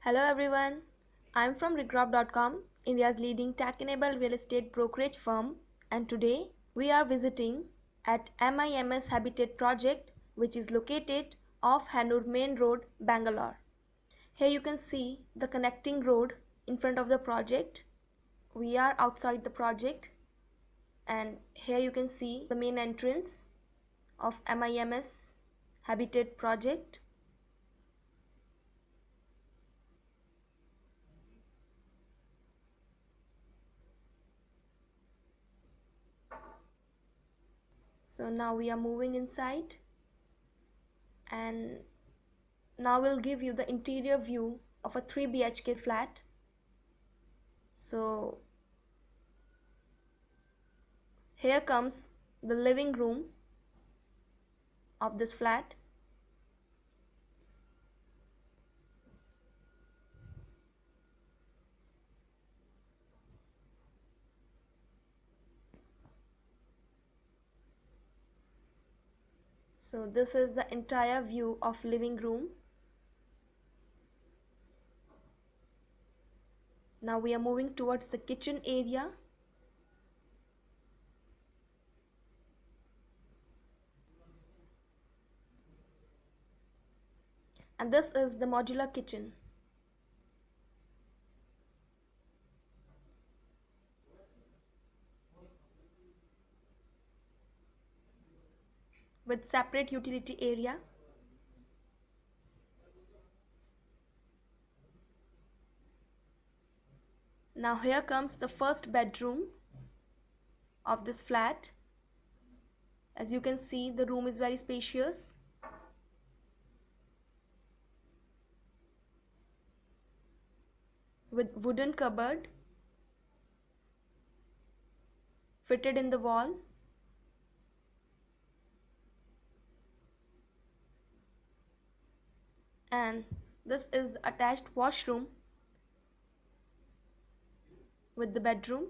Hello everyone, I'm from Regrob.com, India's leading tech-enabled real estate brokerage firm, and today we are visiting at MIMS Habitat project, which is located off Hennur Main Road, Bangalore. Here you can see the connecting road in front of the project. We are outside the project, and here you can see the main entrance of MIMS Habitat project. So now we are moving inside, and now we'll give you the interior view of a 3 BHK flat. So here comes the living room of this flat. So this is the entire view of living room. Now we are moving towards the kitchen area. And this is the modular kitchen. With separate utility area. Now here comes the first bedroom of this flat. As you can see, the room is very spacious. With wooden cupboard fitted in the wall. And this is the attached washroom with the bedroom.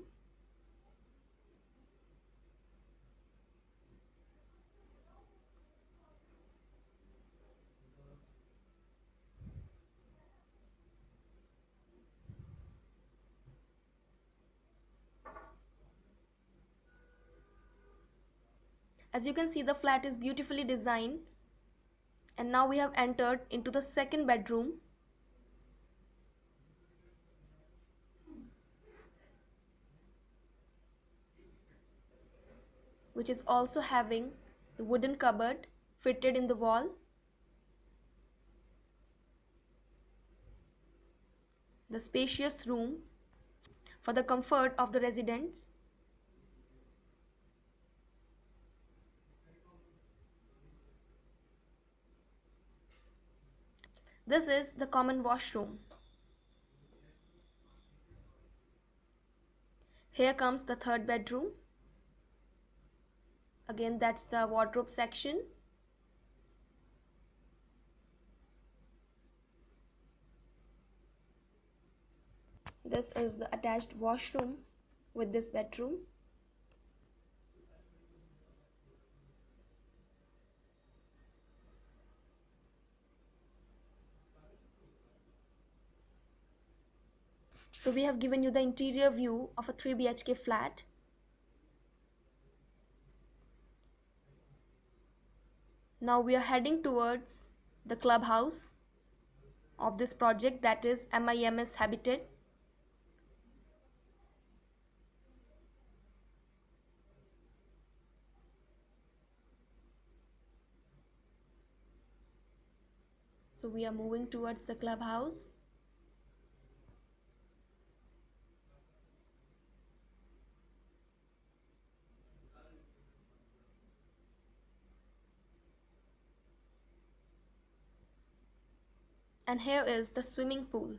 As you can see, the flat is beautifully designed, and now we have entered into the second bedroom. Which is also having the wooden cupboard fitted in the wall. The spacious room for the comfort of the residents. This is the common washroom. Here comes the third bedroom. Again, that's the wardrobe section. This is the attached washroom with this bedroom. So we have given you the interior view of a 3 BHK flat. Now we are heading towards the clubhouse of this project, that is MIMS Habitat. So we are moving towards the clubhouse. And here is the swimming pool.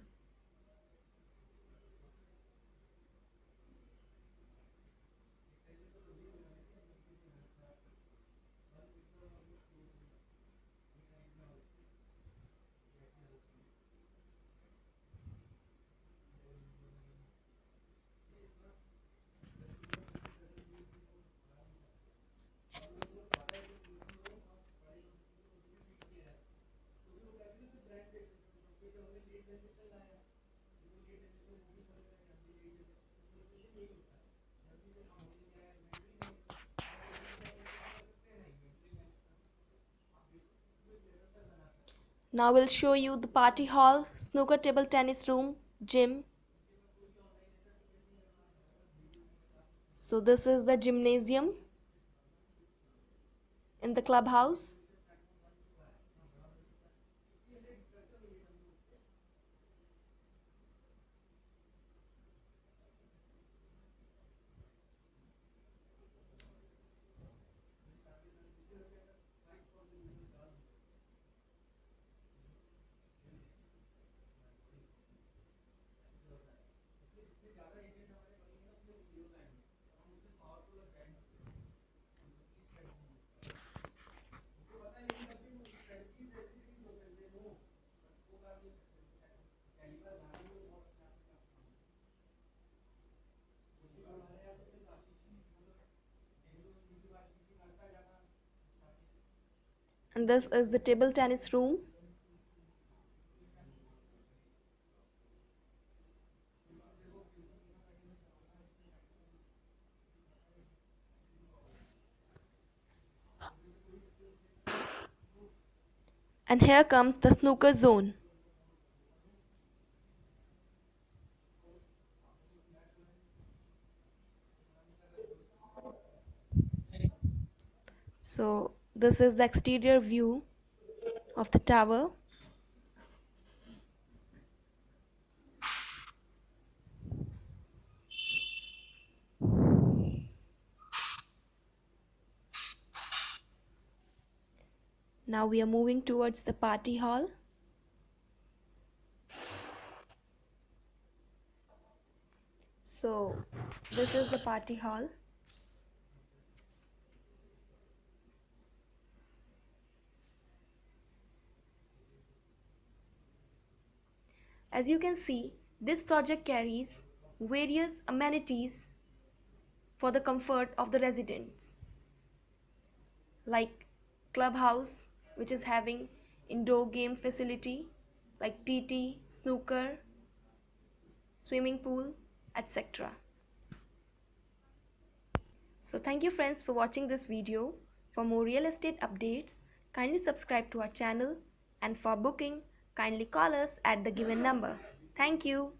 Now we'll show you the party hall, snooker table tennis room, gym. So this is the gymnasium in the clubhouse. And this is the table tennis room. And here comes the snooker zone. So this is the exterior view of the tower. Now we are moving towards the party hall. So this is the party hall. As you can see, this project carries various amenities for the comfort of the residents, like clubhouse, which is having indoor game facility like TT, snooker, swimming pool, etc. So thank you friends for watching this video. For more real estate updates, kindly subscribe to our channel, and for booking, kindly call us at the given number. Thank you.